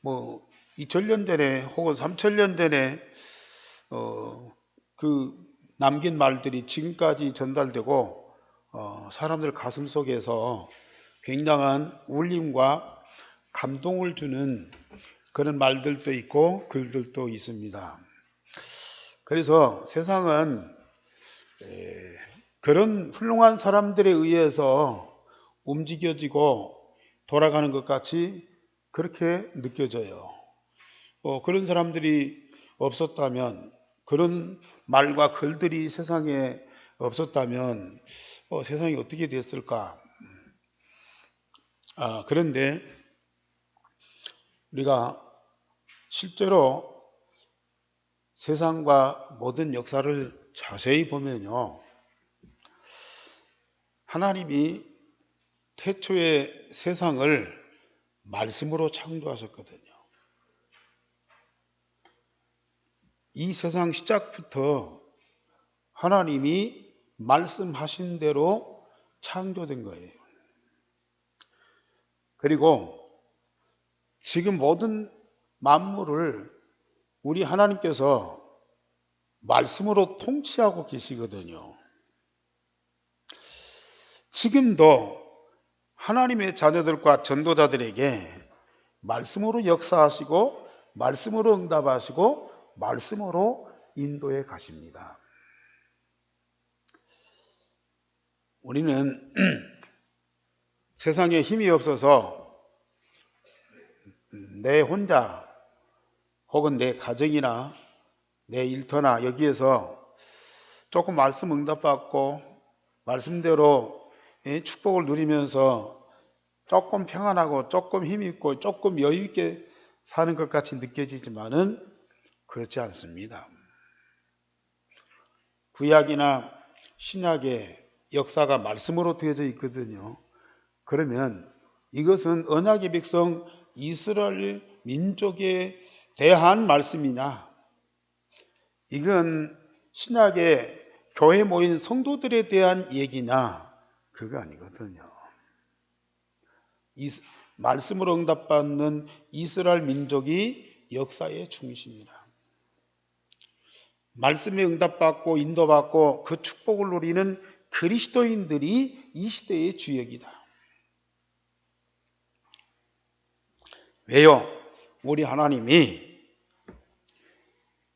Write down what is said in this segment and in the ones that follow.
뭐 2000년 전에 혹은 3000년 전에 그 남긴 말들이 지금까지 전달되고 사람들 가슴 속에서 굉장한 울림과 감동을 주는 그런 말들도 있고 글들도 있습니다. 그래서 세상은 그런 훌륭한 사람들에 의해서 움직여지고 돌아가는 것 같이 그렇게 느껴져요. 그런 사람들이 없었다면, 그런 말과 글들이 세상에 없었다면 세상이 어떻게 됐을까? 그런데 우리가 실제로 세상과 모든 역사를 자세히 보면요, 하나님이 태초에 세상을 말씀으로 창조하셨거든요. 이 세상 시작부터 하나님이 말씀하신 대로 창조된 거예요. 그리고 지금 모든 만물을 우리 하나님께서 말씀으로 통치하고 계시거든요. 지금도 하나님의 자녀들과 전도자들에게 말씀으로 역사하시고 말씀으로 응답하시고 말씀으로 인도해 가십니다. 우리는 세상에 힘이 없어서 내 혼자 혹은 내 가정이나 내 일터나 여기에서 조금 말씀 응답받고 말씀대로 축복을 누리면서 조금 평안하고 조금 힘있고 조금 여유있게 사는 것 같이 느껴지지만은 그렇지 않습니다. 구약이나 신약의 역사가 말씀으로 되어져 있거든요. 그러면 이것은 언약의 백성 이스라엘 민족에 대한 말씀이냐, 이건 신약의 교회 모인 성도들에 대한 얘기냐, 그거 아니거든요. 말씀으로 응답받는 이스라엘 민족이 역사의 중심이라. 말씀에 응답받고 인도받고 그 축복을 누리는 그리스도인들이 이 시대의 주역이다. 왜요? 우리 하나님이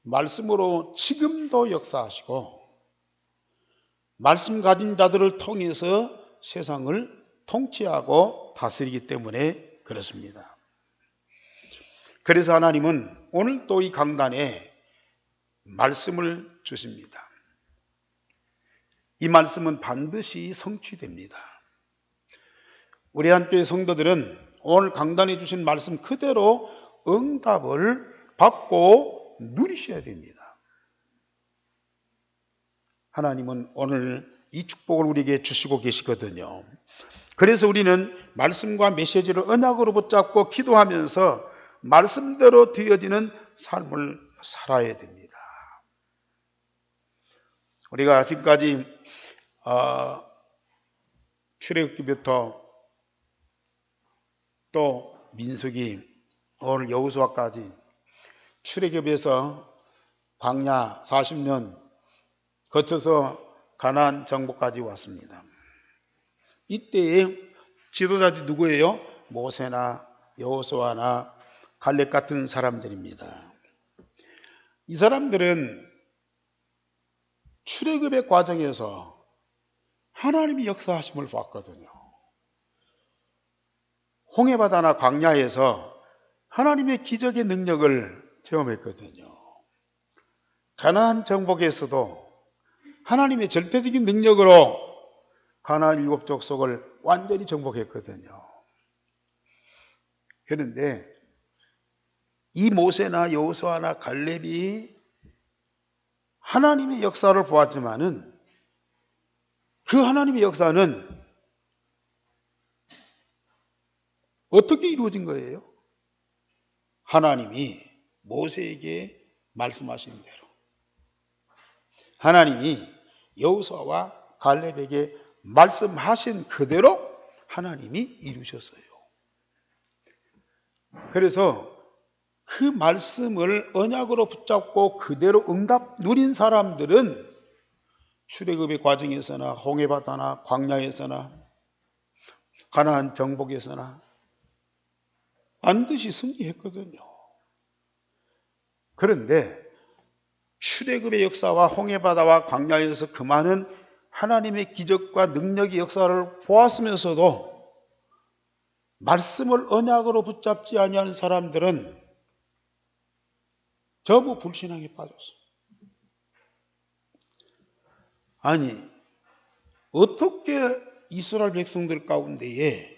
말씀으로 지금도 역사하시고 말씀 가진 자들을 통해서 세상을 통치하고 다스리기 때문에 그렇습니다. 그래서 하나님은 오늘 또 이 강단에 말씀을 주십니다. 이 말씀은 반드시 성취됩니다. 우리 한교회 성도들은 오늘 강단에 주신 말씀 그대로 응답을 받고 누리셔야 됩니다. 하나님은 오늘 이 축복을 우리에게 주시고 계시거든요. 그래서 우리는 말씀과 메시지를 언약으로 붙잡고 기도하면서 말씀대로 되어지는 삶을 살아야 됩니다. 우리가 지금까지 출애굽기부터 또 민수기, 오늘 여호수아까지 출애굽에서 광야 40년 거쳐서 가나안 정복까지 왔습니다. 이때의 지도자들이 누구예요? 모세나 여호수아나 갈렙 같은 사람들입니다. 이 사람들은 출애굽의 과정에서 하나님이 역사하심을 봤거든요. 홍해바다나 광야에서 하나님의 기적의 능력을 체험했거든요. 가나안 정복에서도 하나님의 절대적인 능력으로 가나안 7 족속을 완전히 정복했거든요. 그런데 이 모세나 여호수아나 갈렙이 하나님의 역사를 보았지만은 그 하나님의 역사는 어떻게 이루어진 거예요? 하나님이 모세에게 말씀하신 대로, 하나님이 여호수아와 갈렙에게 말씀하신 그대로 하나님이 이루셨어요. 그래서 그 말씀을 언약으로 붙잡고 그대로 응답 누린 사람들은 출애굽의 과정에서나 홍해바다나 광야에서나 가나안 정복에서나 반드시 승리했거든요. 그런데 출애굽의 역사와 홍해바다와 광야에서 그 많은 하나님의 기적과 능력의 역사를 보았으면서도 말씀을 언약으로 붙잡지 아니하는 사람들은 전부 불신앙에 빠졌어. 아니, 어떻게 이스라엘 백성들 가운데에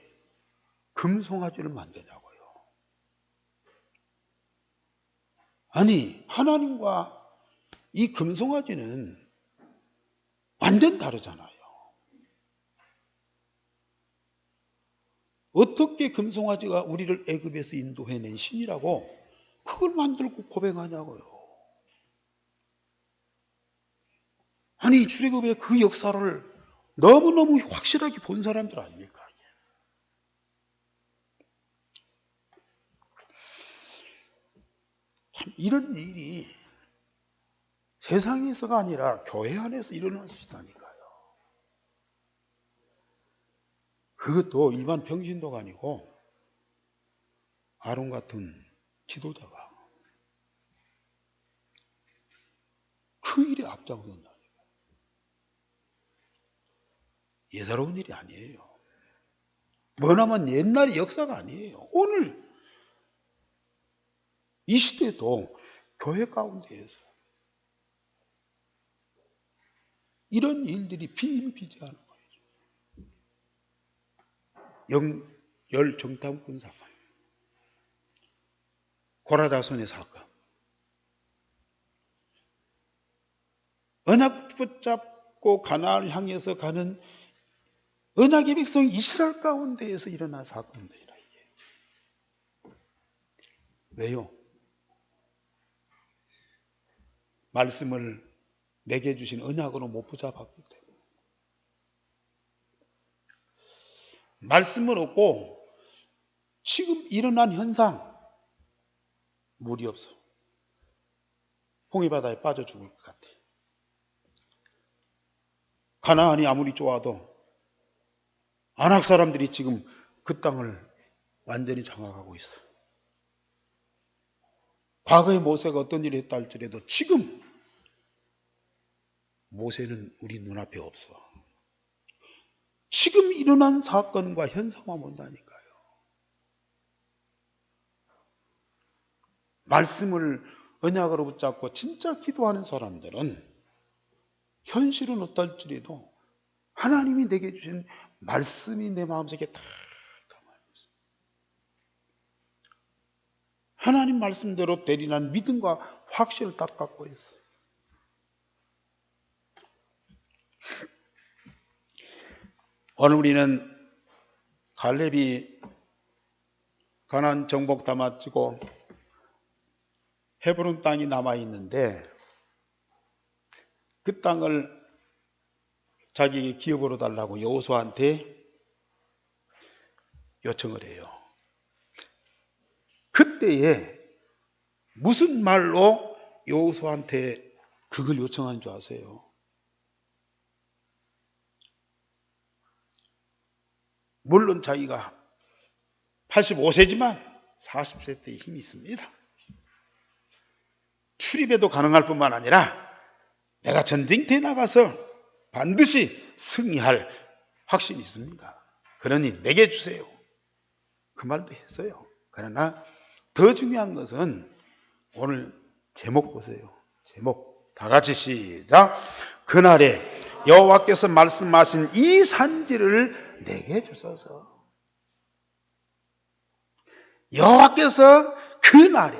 금송아지를 만드냐고요. 아니, 하나님과 이 금송아지는 완전 다르잖아요. 어떻게 금송아지가 우리를 애굽에서 인도해낸 신이라고 그걸 만들고 고백하냐고요. 아니, 출애굽의 그 역사를 너무너무 확실하게 본 사람들 아닙니까? 참 이런 일이 세상에서가 아니라 교회 안에서 일어날 수 있다니까요. 그것도 일반 평신도가 아니고 아론 같은 지도자가 그 일에 앞장선다니까. 예사로운 일이 아니에요. 뭐냐면 옛날 역사가 아니에요. 오늘 이 시대도 교회 가운데에서 이런 일들이 비일비재하는 거예요. 열 정탐꾼 사건, 고라다손의 사건, 언약 붙잡고 가나안을 향해서 가는 언약의 백성 이스라엘 가운데에서 일어난 사건들이라 이게. 왜요? 말씀을 내게 주신 언약으로 못 붙잡았기 때문에. 말씀을 얻고 지금 일어난 현상, 물이 없어. 홍해바다에 빠져 죽을 것 같아. 가나안이 아무리 좋아도 아낙 사람들이 지금 그 땅을 완전히 장악하고 있어. 과거에 모세가 어떤 일을 했다 할지라도 지금 모세는 우리 눈앞에 없어. 지금 일어난 사건과 현상만 본다니까요. 말씀을 언약으로 붙잡고 진짜 기도하는 사람들은 현실은 어떨지라도 하나님이 내게 주신 말씀이 내 마음속에 다 담아 있어. 하나님 말씀대로 대리난 믿음과 확신을 딱 갖고 있어. 오늘 우리는 갈렙이 가나안 정복 다 마치고 헤브론 땅이 남아 있는데 그 땅을 자기에게 기업으로 달라고 여호수아한테 요청을 해요. 그때에 무슨 말로 여호수아한테 그걸 요청한 줄 아세요? 물론 자기가 85세지만 40세 때 힘이 있습니다. 출입에도 가능할 뿐만 아니라 내가 전쟁터에 나가서 반드시 승리할 확신이 있습니다. 그러니 내게 주세요. 그 말도 했어요. 그러나 더 중요한 것은 오늘 제목 보세요. 제목 다 같이 시작. 그날에 여호와께서 말씀하신 이 산지를 내게 주소서. 여호와께서 그날에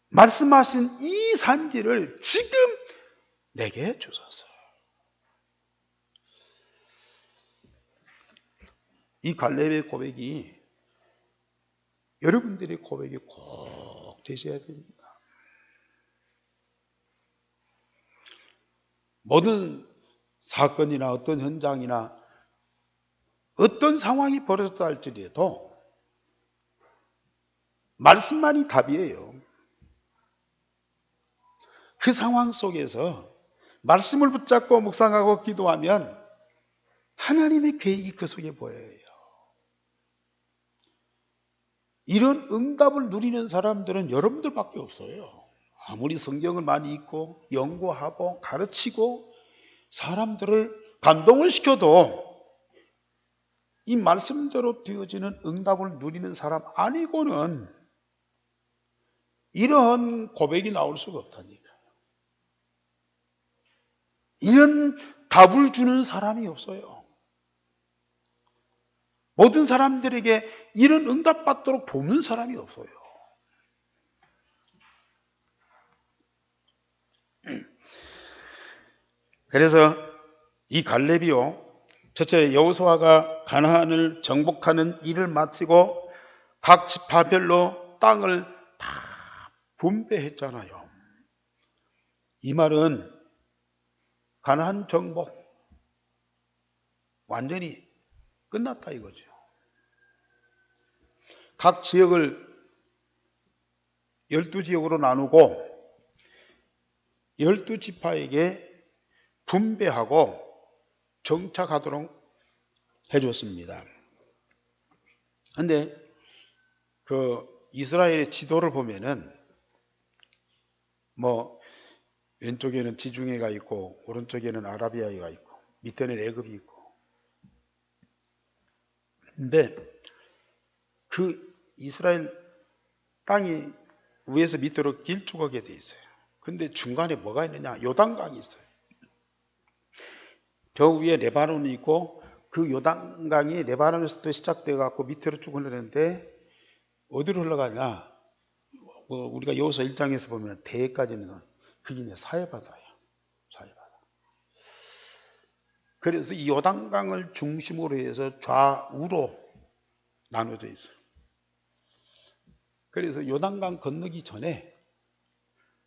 말씀하신 이 산지를 지금 내게 주소서. 이 갈렙의 고백이 여러분들의 고백이 꼭 되셔야 됩니다. 모든 사건이나 어떤 현장이나 어떤 상황이 벌어졌다 할지라도 말씀만이 답이에요. 그 상황 속에서 말씀을 붙잡고 묵상하고 기도하면 하나님의 계획이 그 속에 보여요. 이런 응답을 누리는 사람들은 여러분들밖에 없어요. 아무리 성경을 많이 읽고 연구하고 가르치고 사람들을 감동을 시켜도 이 말씀대로 되어지는 응답을 누리는 사람 아니고는 이런 고백이 나올 수가 없다니까요. 이런 답을 주는 사람이 없어요. 모든 사람들에게 이런 응답받도록 돕는 사람이 없어요. 그래서 이 갈렙이요, 첫째 여호수아가 가나안을 정복하는 일을 마치고 각 지파별로 땅을 다 분배했잖아요. 이 말은 가나안 정복 완전히 끝났다 이거죠. 각 지역을 12지역으로 나누고 12지파에게 분배하고 정착하도록 해줬습니다. 그런데 그 이스라엘의 지도를 보면은 뭐 왼쪽에는 지중해가 있고 오른쪽에는 아라비아가 있고 밑에는 애굽이 있고, 근데 그 이스라엘 땅이 위에서 밑으로 길쭉하게 돼 있어요. 근데 중간에 뭐가 있느냐? 요단강이 있어요. 저 위에 레바논이 있고 그 요단강이 레바논에서부터 시작돼 갖고 밑으로 쭉 흘러내는데 어디로 흘러가냐? 우리가 여호수아 1장에서 보면 대해까지는 그게 이제 사해바다예요. 사해바다. 그래서 이 요단강을 중심으로 해서 좌우로 나눠져 있어요. 그래서 요단강 건너기 전에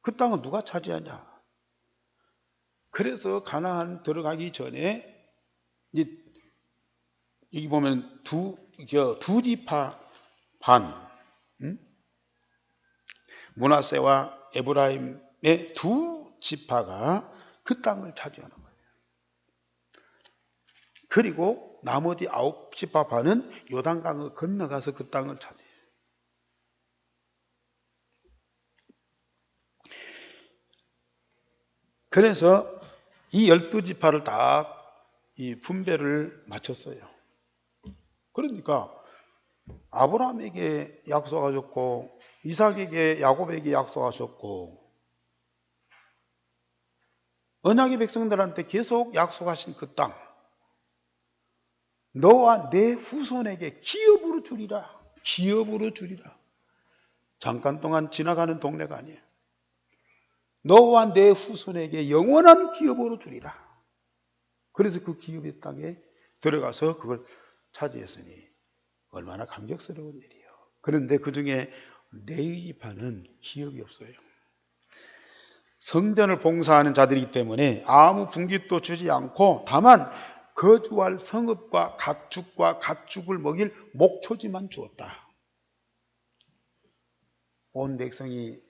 그 땅은 누가 차지하냐? 그래서 가나안 들어가기 전에 이제 여기 보면 두 지파 반, 므낫세와 에브라임의 두 지파가 그 땅을 차지하는 거예요. 그리고 나머지 9지파 반은 요단강을 건너가서 그 땅을 차지해요. 그래서 이 12지파를 다 이 분배를 마쳤어요. 그러니까 아브라함에게 약속하셨고 이삭에게 야곱에게 약속하셨고 언약의 백성들한테 계속 약속하신 그 땅, 너와 내 후손에게 기업으로 주리라. 기업으로 주리라. 잠깐 동안 지나가는 동네가 아니에요. 너와 내 후손에게 영원한 기업으로 주리라. 그래서 그 기업의 땅에 들어가서 그걸 차지했으니 얼마나 감격스러운 일이에요. 그런데 그 중에 레위지파는 기업이 없어요. 성전을 봉사하는 자들이기 때문에 아무 분깃도 주지 않고 다만 거주할 성읍과 가축과 가축을 먹일 목초지만 주었다. 온 백성이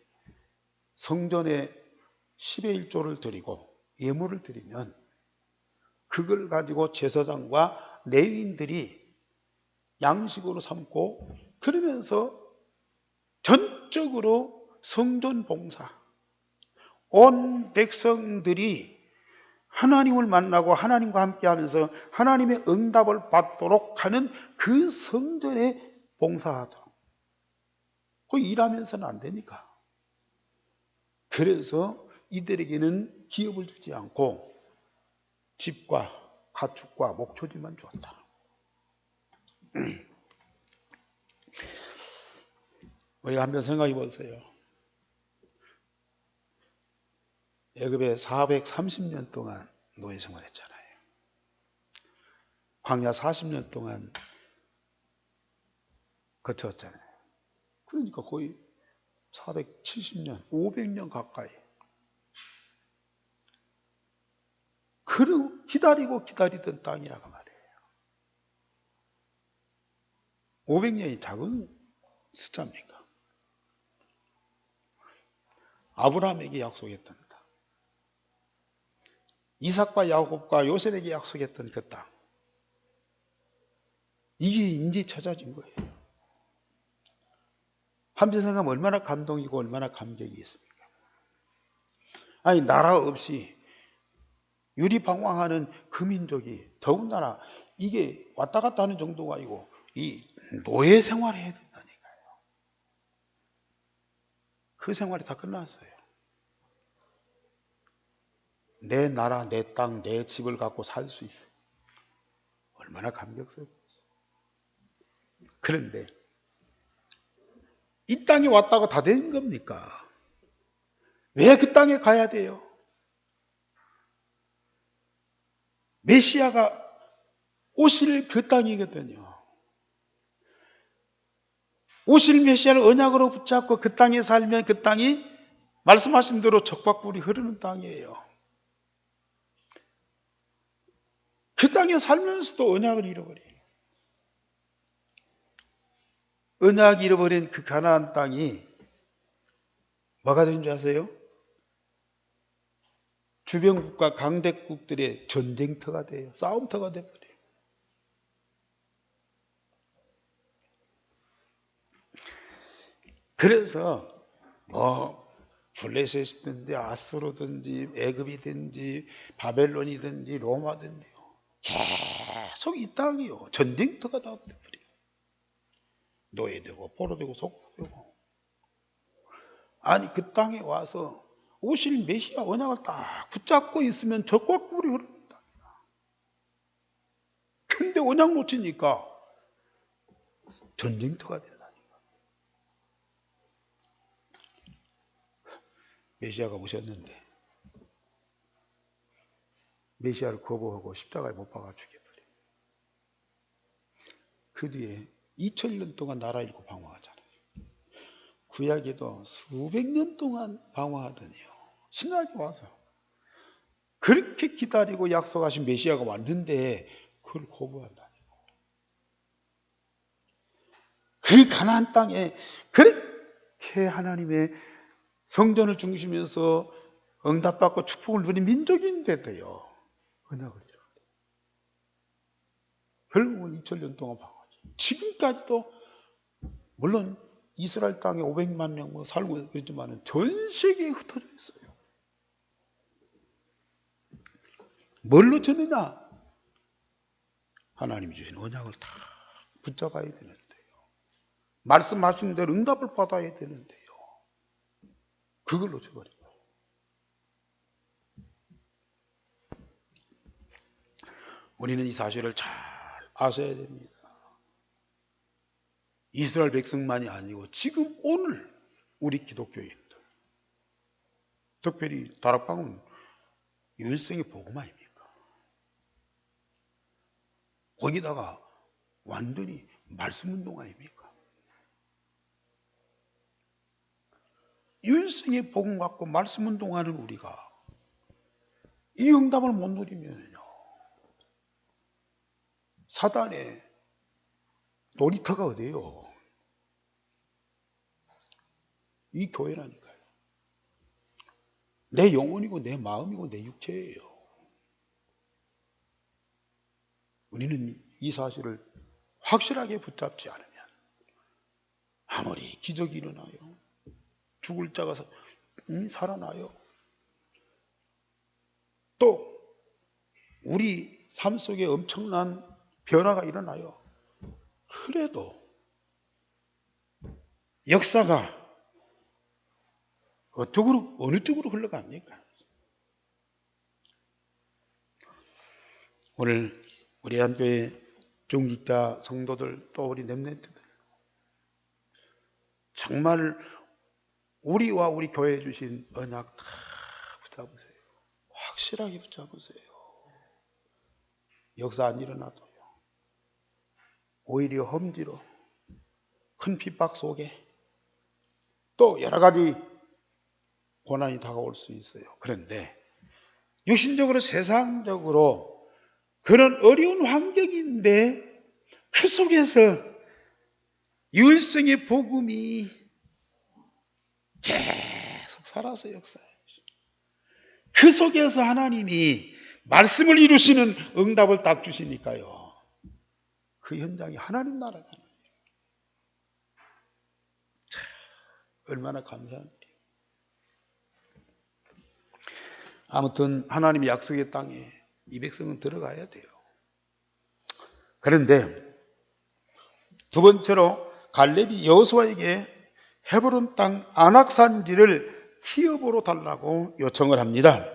성전에 10의 1조를 드리고 예물을 드리면 그걸 가지고 제사장과 레위인들이 양식으로 삼고 그러면서 전적으로 성전 봉사, 온 백성들이 하나님을 만나고 하나님과 함께 하면서 하나님의 응답을 받도록 하는 그 성전에 봉사하도록. 그 일하면서는 안 되니까. 그래서 이들에게는 기업을 주지 않고 집과 가축과 목초지만 주었다. 우리가 한번 생각해 보세요. 애굽에 430년 동안 노예 생활했잖아요. 광야 40년 동안 거쳤잖아요. 그러니까 거의 470년, 500년 가까이. 그리고 기다리고 기다리던 땅이라고 말이에요. 500년이 작은 숫자입니까? 아브라함에게 약속했던 땅, 이삭과 야곱과 요셉에게 약속했던 그 땅, 이게 이제 찾아진 거예요. 한편 생각하면 얼마나 감동이고 얼마나 감격이 있습니까? 아니, 나라 없이 유리방황하는 그 민족이 더군다나 이게 왔다 갔다 하는 정도가 아니고 이 노예 생활을 해야 된다니까요. 그 생활이 다 끝났어요. 내 나라, 내 땅, 내 집을 갖고 살 수 있어요. 얼마나 감격스럽겠어요. 그런데 이 땅에 왔다고 다 된 겁니까? 왜 그 땅에 가야 돼요? 메시아가 오실 그 땅이거든요. 오실 메시아를 언약으로 붙잡고 그 땅에 살면 그 땅이 말씀하신 대로 적박불이 흐르는 땅이에요. 그 땅에 살면서도 언약을 잃어버려요. 언약 잃어버린 그 가나안 땅이 뭐가 된 줄 아세요? 주변국과 강대국들의 전쟁터가 돼요. 싸움터가 돼버려요. 그래서 블레셋이든지 아수르든지 애굽이든지 바벨론이든지 로마든지 계속 이 땅이요. 전쟁터가 다 돼버려요. 노예되고 포로되고 속되고. 아니, 그 땅에 와서 오실 메시아 언약을 딱 붙잡고 있으면 적과 꿀이 흐르는 땅이다. 근데 언약 놓치니까 전쟁터가 된다니까. 메시아가 오셨는데 메시아를 거부하고 십자가에 못 박아 죽여버려요. 그 뒤에 2000년 동안 나라 잃고 방황하잖아요. 구약에도 수백 년 동안 방황하더니요. 신약에 와서 그렇게 기다리고 약속하신 메시아가 왔는데 그걸 거부한다니까. 그 가나안 땅에 그렇게 하나님의 성전을 중심에서 응답받고 축복을 누린 민족인데도요. 언약을 잃어버려요. 결국은 2000년 동안 방황하죠. 지금까지도 물론 이스라엘 땅에 500만 명 살고 있지만 전 세계에 흩어져 있어요. 뭘 놓쳤느냐? 하나님이 주신 언약을 다 붙잡아야 되는데요. 말씀하신 대로 응답을 받아야 되는데요. 그걸 놓쳐버린 거예요. 우리는 이 사실을 잘 아셔야 됩니다. 이스라엘 백성만이 아니고 지금 오늘 우리 기독교인들, 특별히 다락방은 유일성의 복음 아닙니까? 거기다가 완전히 말씀운동 아닙니까? 유일성의 복음 갖고 말씀운동하는 우리가 이 응답을 못 누리면요, 사단의 놀이터가 어디예요? 이 교회라니까요. 내 영혼이고 내 마음이고 내 육체예요. 우리는 이 사실을 확실하게 붙잡지 않으면 아무리 기적이 일어나요, 죽을 자가 살아나요, 또 우리 삶 속에 엄청난 변화가 일어나요. 그래도 역사가 어느 쪽으로 흘러갑니까? 오늘 우리 한교회 중직자 성도들, 또 우리 렘넌트들, 정말 우리와 우리 교회에 주신 언약 다 붙잡으세요. 확실하게 붙잡으세요. 역사 안 일어나도요, 오히려 험지로 큰 핍박 속에 또 여러 가지 고난이 다가올 수 있어요. 그런데 육신적으로 세상적으로 그런 어려운 환경인데 그 속에서 유일성의 복음이 계속 계속 살아서 역사해. 그 속에서 하나님이 말씀을 이루시는 응답을 딱 주시니까요. 그 현장이 하나님 나라잖아요. 참, 얼마나 감사한 일이에요. 아무튼 하나님의 약속의 땅에 이 백성은 들어가야 돼요. 그런데 두 번째로 갈렙이 여호수아에게 헤브론 땅 안악산지를 취업으로 달라고 요청을 합니다.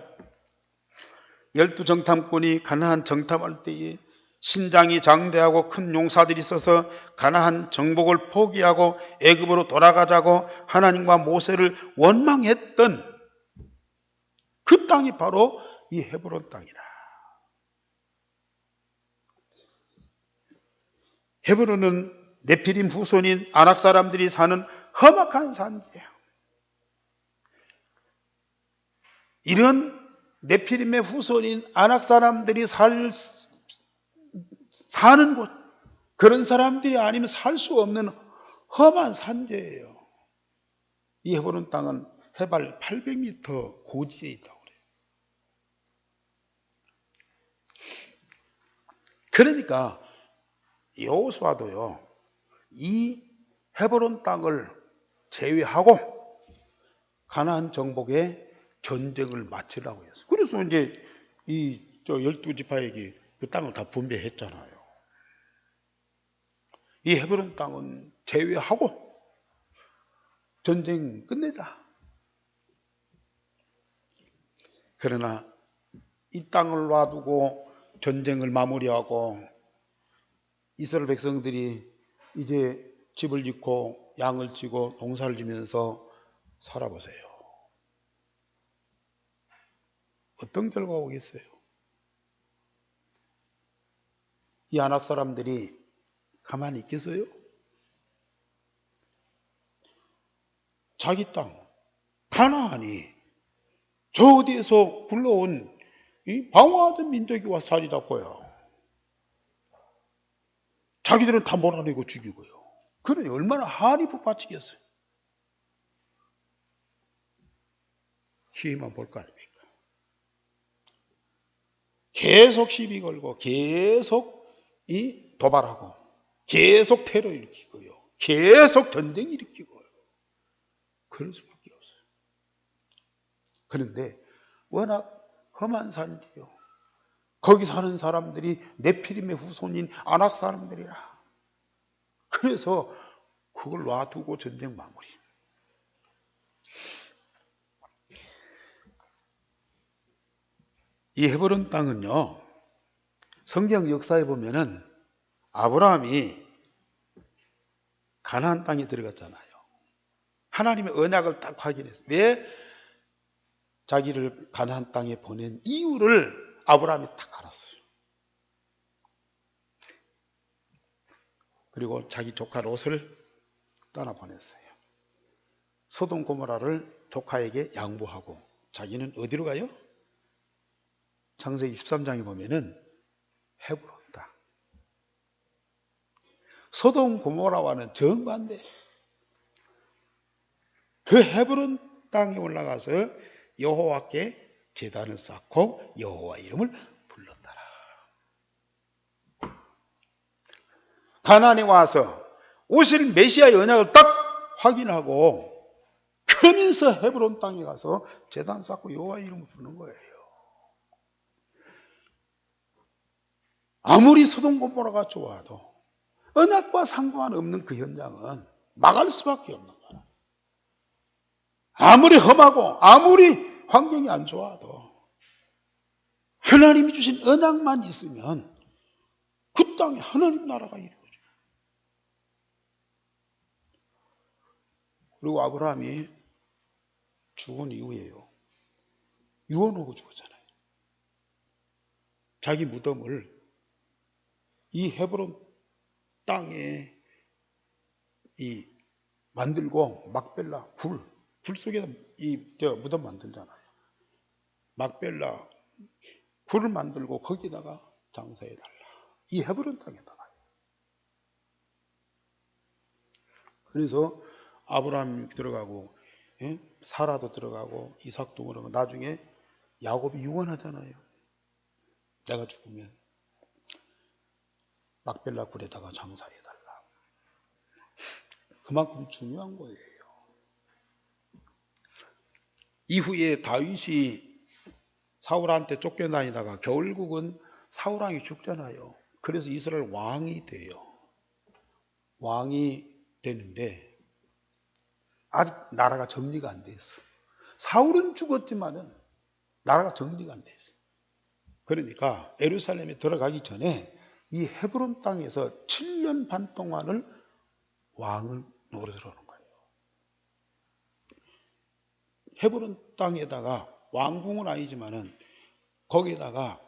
12정탐꾼이 가나안 정탐할 때에 신장이 장대하고 큰 용사들이 있어서 가나안 정복을 포기하고 애굽으로 돌아가자고 하나님과 모세를 원망했던 그 땅이 바로 이 헤브론 땅이다. 헤브론은 네피림 후손인 아낙 사람들이 사는 험악한 산지예요. 이런 네피림의 후손인 아낙 사람들이 사는 곳, 그런 사람들이 아니면 살 수 없는 험한 산지예요. 이 헤브론 땅은 해발 800m 고지에 있다고 그래요. 그러니까 여호수아도요, 이 헤브론 땅을 제외하고 가나안 정복에 전쟁을 마치려고 했어요. 그래서 이제 이 12지파에게 그 땅을 다 분배했잖아요. 이 헤브론 땅은 제외하고 전쟁 끝내자. 그러나 이 땅을 놔두고 전쟁을 마무리하고 이스라엘 백성들이 이제 집을 짓고 양을 치고 동사를 지면서 살아보세요. 어떤 결과가 오겠어요? 이 아낙 사람들이 가만히 있겠어요? 자기 땅, 가나안이 저 어디에서 굴러온 이 방어하던 민족이 와서 자리 잡고요. 자기들은 다 몰아내고 죽이고요. 그러니 얼마나 한이 북받치겠어요. 기회만 볼 거 아닙니까? 계속 시비 걸고 계속 이 도발하고 계속 테러 일으키고요. 계속 전쟁 일으키고요. 그럴 수밖에 없어요. 그런데 워낙 험한 산지요. 거기 사는 사람들이 네피림의 후손인 아낙 사람들이라. 그래서 그걸 놔두고 전쟁 마무리. 이 헤브론 땅은요, 성경 역사에 보면은 아브라함이 가나안 땅에 들어갔잖아요. 하나님의 언약을 딱 확인했어요. 왜 자기를 가나안 땅에 보낸 이유를 아브라함이 딱 알았어요. 그리고 자기 조카 롯을 떠나보냈어요. 소돔 고모라를 조카에게 양보하고 자기는 어디로 가요? 창세기 13장에 보면은 헤브론 땅. 소돔 고모라와는 정반대. 그 헤브론 땅에 올라가서 여호와께 제단을 쌓고 여호와 이름을 불렀더라. 가나안에 와서 오실 메시아의 언약을 딱 확인하고 그러면서 헤브론 땅에 가서 제단 쌓고 여호와 이름을 부르는 거예요. 아무리 소돔 고모라가 좋아도 언약과 상관없는 그 현장은 망할 수밖에 없는 거야. 아무리 험하고 아무리 환경이 안 좋아도 하나님이 주신 언약만 있으면 그 땅에 하나님 나라가 이루어져요. 그리고 아브라함이 죽은 이후에요. 유언하고 죽었잖아요. 자기 무덤을 이 헤브론 땅에 만들고 막벨라 굴 속에다 무덤 만들잖아요. 막벨라 굴을 만들고 거기다가 장사해달라. 이 헤브론 땅에다가. 그래서 아브라함이 들어가고 예? 사라도 들어가고 이삭도 들어가고 나중에 야곱이 유언하잖아요. 내가 죽으면 막벨라 굴에다가 장사해달라. 그만큼 중요한 거예요. 이후에 다윗이 사울한테 쫓겨다니다가 결국은 사울왕이 죽잖아요. 그래서 이스라엘 왕이 돼요. 왕이 되는데 아직 나라가 정리가 안 됐어. 사울은 죽었지만은 나라가 정리가 안 됐어요. 그러니까 예루살렘에 들어가기 전에 이 헤브론 땅에서 7년 반 동안을 왕을 노릇하는 거예요. 헤브론 땅에다가 왕궁은 아니지만은 거기에다가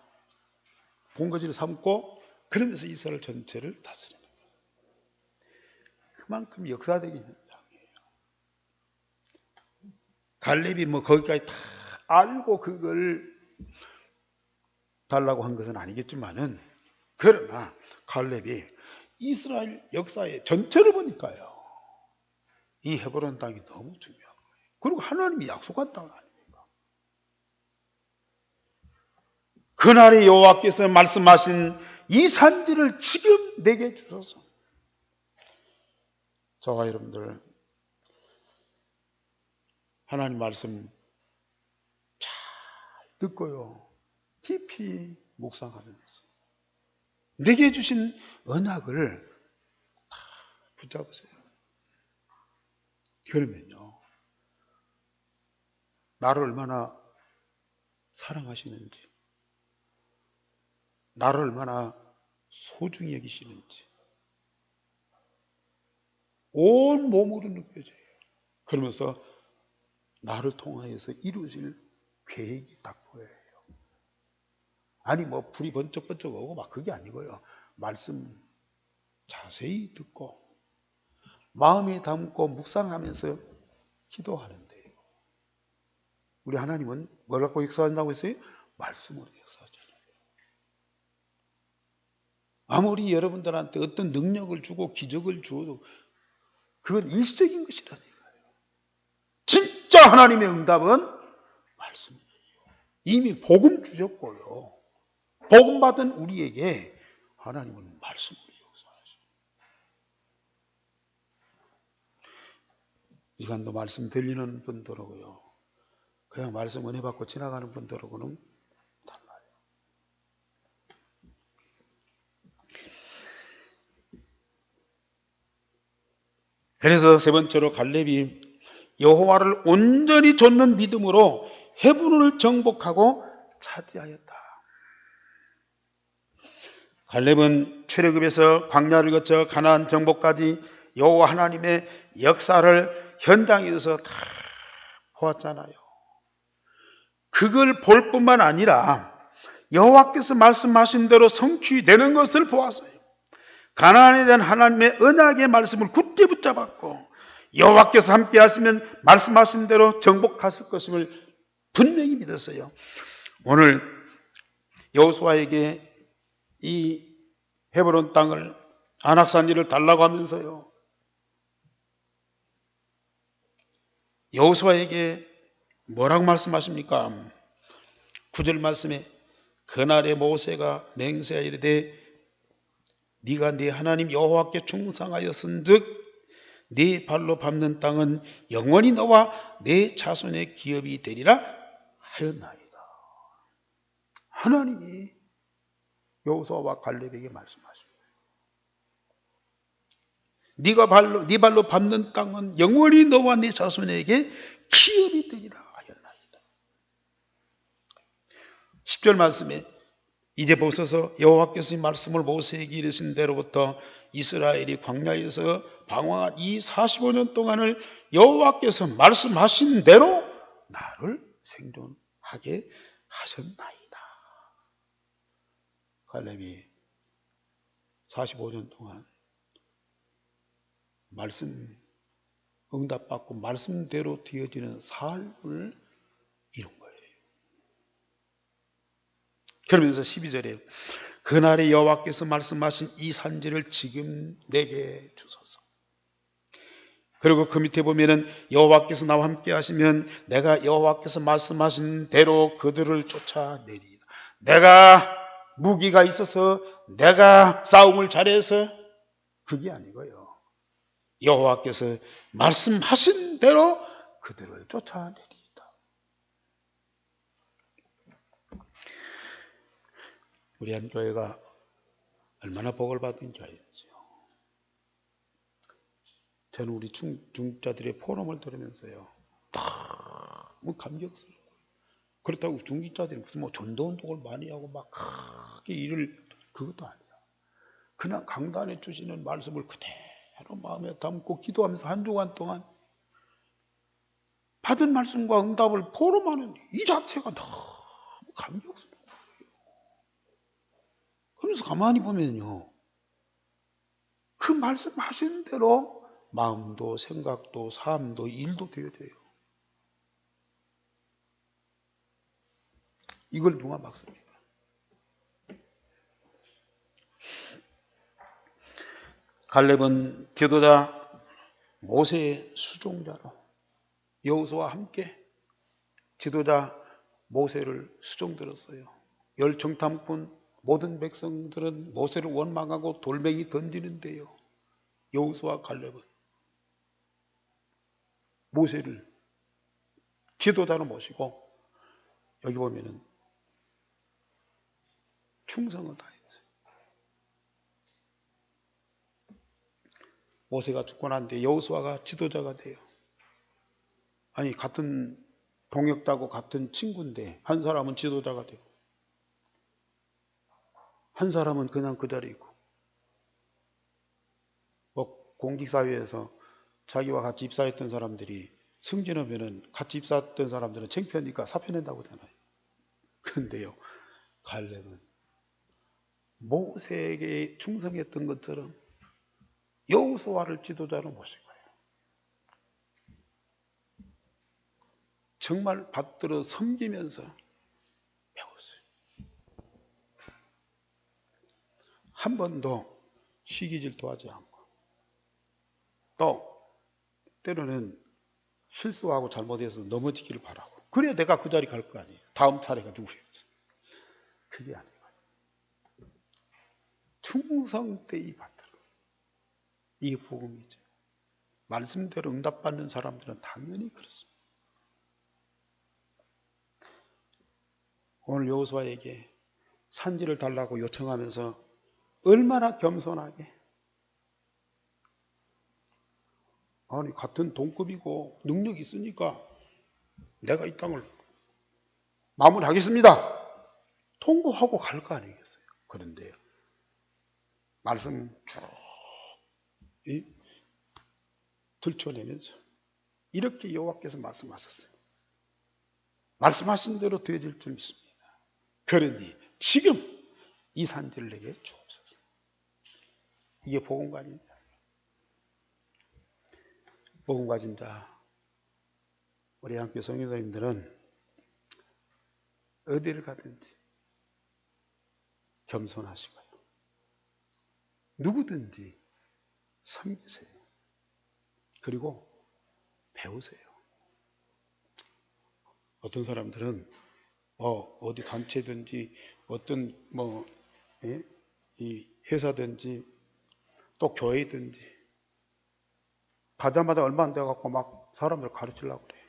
본거지를 삼고 그러면서 이스라엘 전체를 다스리는 거예요. 그만큼 역사적인 현장이에요. 갈렙이 뭐 거기까지 다 알고 그걸 달라고 한 것은 아니겠지만은 그러나 갈렙이 이스라엘 역사의 전체를 보니까요. 이 헤브론 땅이 너무 중요한 거예요. 그리고 하나님이 약속한 땅 아닙니까? 그날에 여호와께서 말씀하신 이 산지를 지금 내게 주소서. 저와 여러분들 하나님 말씀 잘 듣고요. 깊이 묵상하면서 내게 주신 언약을 다 붙잡으세요. 그러면요. 나를 얼마나 사랑하시는지, 나를 얼마나 소중히 여기시는지 온 몸으로 느껴져요. 그러면서 나를 통하여서 이루어질 계획이 딱 보여요. 아니 뭐 불이 번쩍번쩍 오고 막 그게 아니고요. 말씀 자세히 듣고 마음에 담고 묵상하면서 기도하는데요. 우리 하나님은 뭘 갖고 역사한다고 했어요? 말씀으로 역사하잖아요. 아무리 여러분들한테 어떤 능력을 주고 기적을 주어도 그건 일시적인 것이라니까요. 진짜 하나님의 응답은 말씀이에요. 이미 복음 주셨고요. 복음 받은 우리에게 하나님은 말씀으로 역사하셔요. 이 시간도 말씀 들리는 분들하고요. 그냥 말씀 은혜 받고 지나가는 분들하고는 달라요. 그래서 세 번째로 갈렙이 여호와를 온전히 좇는 믿음으로 헤브론을 정복하고 차지하였다. 갈렙은 출애굽에서 광야를 거쳐 가나안 정복까지 여호와 하나님의 역사를 현장에서 다 보았잖아요. 그걸 볼 뿐만 아니라 여호와께서 말씀하신 대로 성취되는 것을 보았어요. 가나안에 대한 하나님의 언약의 말씀을 굳게 붙잡았고 여호와께서 함께 하시면 말씀하신 대로 정복하실 것임을 분명히 믿었어요. 오늘 여호수아에게 이 헤브론 땅을 안악산지를 달라고 하면서요. 여호수아에게 뭐라고 말씀하십니까? 9절 말씀에 그날에 모세가 맹세하여 이르되 네가 네 하나님 여호와께 충성하였은즉 네 발로 밟는 땅은 영원히 너와 네 자손의 기업이 되리라 하였나이다. 하나님이 여호수아와 갈렙에게 말씀하십니다. 네 발로 밟는 땅은 영원히 너와 네 자손에게 기업이 되리라 하였나이다. 10절 말씀에 이제 보소서 여호와께서 이 말씀을 모세에게 이르신 대로부터 이스라엘이 광야에서 방황한 이 45년 동안을 여호와께서 말씀하신 대로 나를 생존하게 하셨나이다. 갈렙이 45년 동안 말씀 응답받고 말씀대로 되어지는 삶을 이룬 거예요. 그러면서 12절에 그날에 여호와께서 말씀하신 이 산지를 지금 내게 주소서. 그리고 그 밑에 보면은 여호와께서 나와 함께 하시면 내가 여호와께서 말씀하신 대로 그들을 쫓아내리이다. 내가 무기가 있어서 내가 싸움을 잘해서 그게 아니고요. 여호와께서 말씀하신 대로 그들을 쫓아내리이다. 우리 한 교회가 얼마나 복을 받은 교회인지요. 저는 우리 중직자들의 포럼을 들으면서요, 너무 감격스러워요. 그렇다고 중직자들이 무슨 뭐 전도운동을 많이 하고 막 크게 일을, 그것도 아니야. 그냥 강단에 주시는 말씀을 그대로 마음에 담고 기도하면서 한 주간 동안 받은 말씀과 응답을 포럼하는 이 자체가 너무 감격스러워요. 그래서 가만히 보면요, 그 말씀하신 대로 마음도 생각도 삶도 일도 되어져요. 이걸 누가 막습니까? 갈렙은 지도자 모세의 수종자로 여호수아와 함께 지도자 모세를 수종들었어요. 열정탐꾼 모든 백성들은 모세를 원망하고 돌멩이 던지는데요, 여호수아와 갈렙은 모세를 지도자로 모시고 여기 보면은 충성을 다했어요. 모세가 죽고 난 뒤에 여호수아가 지도자가 돼요. 아니, 같은 동역자고 같은 친구인데 한 사람은 지도자가 되고 한 사람은 그냥 그 자리에 있고, 뭐 공직사회에서 자기와 같이 입사했던 사람들이 승진하면은 같이 입사했던 사람들은 창피하니까 사표 낸다고 하잖아요. 그런데요, 갈렙은 모세에게 충성했던 것처럼 여호수아를 지도자로 모신 거예요. 정말 받들어 섬기면서 배웠어요. 한 번도 시기질투하지 않고, 또 때로는 실수하고 잘못해서 넘어지기를 바라고, 그래야 내가 그 자리 갈 거 아니에요. 다음 차례가 누구였지? 그게 아니에요. 충성되이 받들어. 이게 복음이죠. 말씀대로 응답받는 사람들은 당연히 그렇습니다. 오늘 여호수아에게 산지를 달라고 요청하면서 얼마나 겸손하게, 아니 같은 동급이고 능력이 있으니까 내가 이 땅을 마무리하겠습니다 통보하고 갈 거 아니겠어요. 그런데 말씀 쭉 들춰내면서 이렇게 여호와께서 말씀하셨어요. 말씀하신 대로 되어질 줄 믿습니다. 그러니 지금 이 산지를 내게 주옵소서. 이게 복음가진자. 복음가진자 우리 함께 성교사님들은 어디를 가든지 겸손하시고요, 누구든지 섬기세요. 그리고 배우세요. 어떤 사람들은 어디 단체든지 어떤 이 회사든지 또 교회든지 가자마자 얼마 안 돼갖고 막 사람들 가르치려고 그래.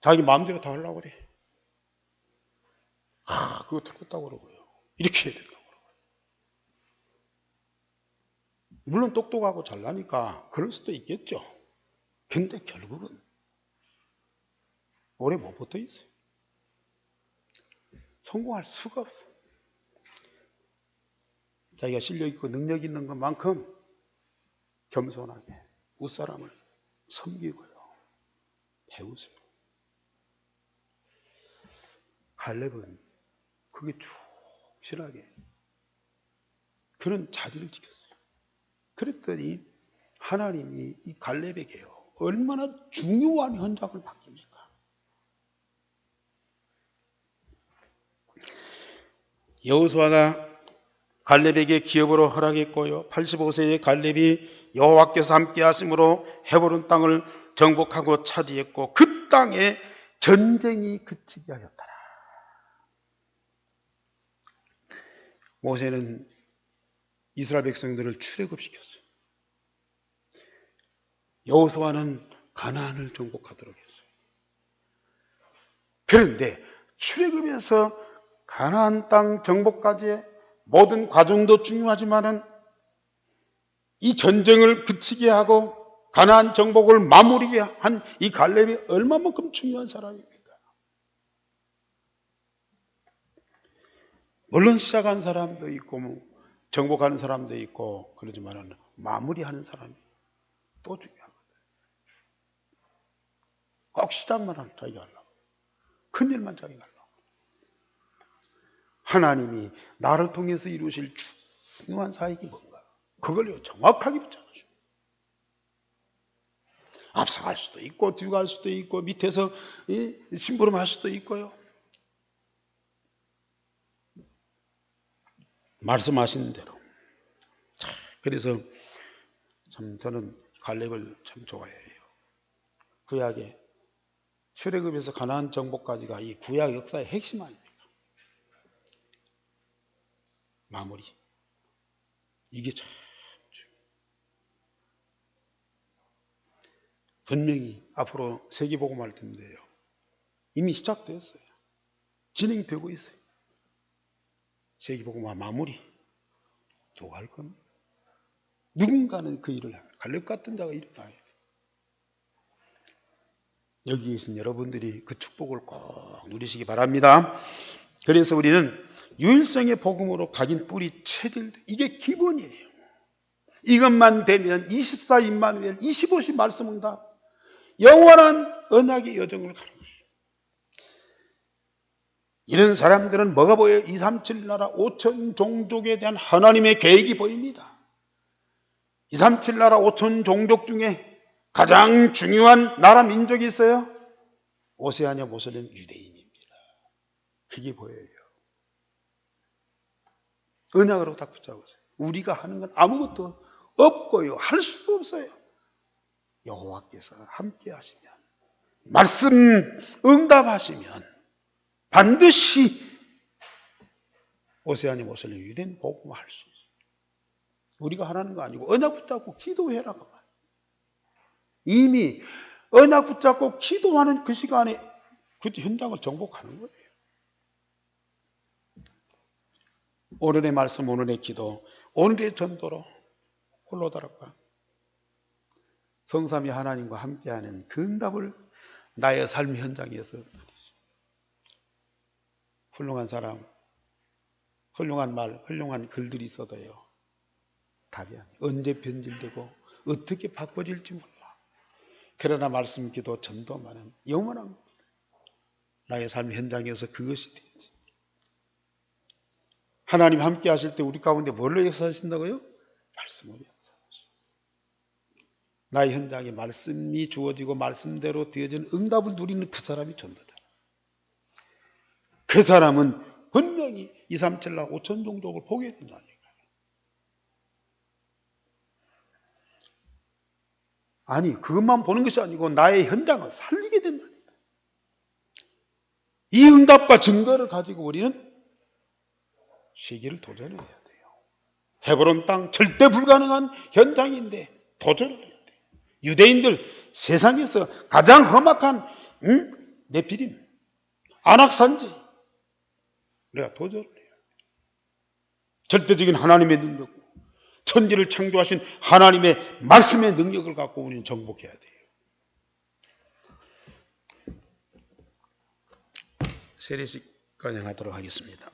자기 마음대로 다 하려고 그래. 그거 틀렸다고 그러고요. 이렇게 해야 된다고 그러고요. 물론 똑똑하고 잘나니까 그럴 수도 있겠죠. 근데 결국은 오래 못 붙어 있어요. 성공할 수가 없어요. 자기가 실력 있고 능력 있는 것만큼 겸손하게 윗사람을 섬기고요, 배우세요. 갈렙은 그게 충실하게 그런 자리를 지켰어요. 그랬더니 하나님이 이 갈렙에게요, 얼마나 중요한 현장을 맡깁니까? 여호수아가 갈렙에게 기업으로 허락했고요. 85세의 갈렙이 여호와께서 함께 하심으로 헤브론 땅을 정복하고 차지했고 그 땅에 전쟁이 그치게 하였더라. 모세는 이스라엘 백성들을 출애굽시켰어요. 여호수아는 가나안을 정복하도록 했어요. 그런데 출애굽에서 가나안 땅 정복까지의 모든 과정도 중요하지만은 이 전쟁을 그치게 하고 가나안 정복을 마무리게 한 이 갈렙이 얼마만큼 중요한 사람입니까? 물론 시작한 사람도 있고 정복하는 사람도 있고 그러지만은 마무리하는 사람이 또 중요하거든요. 꼭 시작만 하면 자기가 하려고. 큰일만 자기가 하려고. 하나님이 나를 통해서 이루실 중요한 사역이 뭔가 그걸 정확하게 붙잡으시고 앞서갈 수도 있고 뒤갈 수도 있고 밑에서 심부름할 수도 있고요. 말씀하신 대로. 그래서 참 저는 갈렙을 참 좋아해요. 구약의 출애굽에서 가나안 정복까지가 이 구약 역사의 핵심 아닙니까? 마무리. 이게 참 중요해요. 분명히 앞으로 세계복음할 텐데요. 이미 시작됐어요. 진행되고 있어요. 세계복음화 마무리. 누가 할 겁니다. 누군가는 그 일을 갈렙 같은 자가 일어나야 돼요. 여기 계신 여러분들이 그 축복을 꼭 누리시기 바랍니다. 그래서 우리는 유일성의 복음으로 각인 뿌리 체질 이게 기본이에요. 이것만 되면 24 임마누엘 25시 말씀응답 영원한 언약의 여정을 가는 것이에요. 이런 사람들은 뭐가 보여요? 237 나라 5천 종족에 대한 하나님의 계획이 보입니다. 237 나라 5천 종족 중에 가장 중요한 나라 민족이 있어요. 오세아니아 모슬렘 유대인입니다. 그게 보여요. 언약으로 딱 붙잡으세요. 우리가 하는 건 아무것도 없고요. 할 수도 없어요. 여호와께서 함께 하시면 말씀 응답하시면 반드시 오세아니아 모슬렘 유대인 복음화할 수 있어요. 우리가 하라는 거 아니고 언약 붙잡고 기도해라 그 말. 이미 언약 붙잡고 기도하는 그 시간에 그 현장을 정복하는 거예요. 오늘의 말씀, 오늘의 기도, 오늘의 전도로 홀로다락과 성삼위 하나님과 함께하는 그 응답을 나의 삶의 현장에서 훌륭한 사람, 훌륭한 말, 훌륭한 글들이 있어도요. 답이 아니에요. 언제 변질되고 어떻게 바꿔질지 몰라. 그러나 말씀, 기도, 전도만은 영원한 겁니다. 나의 삶 현장에서 그것이 되지. 하나님 함께 하실 때 우리 가운데 뭘로 역사하신다고요? 말씀으로 역사하시죠. 나의 현장에 말씀이 주어지고 말씀대로 되어진 응답을 누리는 그 사람이 전도자. 그 사람은 분명히 237나 5천 종족을 보게 된다니까요. 아니 그것만 보는 것이 아니고 나의 현장을 살리게 된다니까. 이 응답과 증거를 가지고 우리는 세계를 도전해야 돼요. 헤브론 땅 절대 불가능한 현장인데 도전을 해야 돼요. 유대인들 세상에서 가장 험악한 네피림, 안악산지 우리가 도전을 해야 돼요. 절대적인 하나님의 능력, 천지를 창조하신 하나님의 말씀의 능력을 갖고 우리는 정복해야 돼요. 세례식 관행하도록 하겠습니다.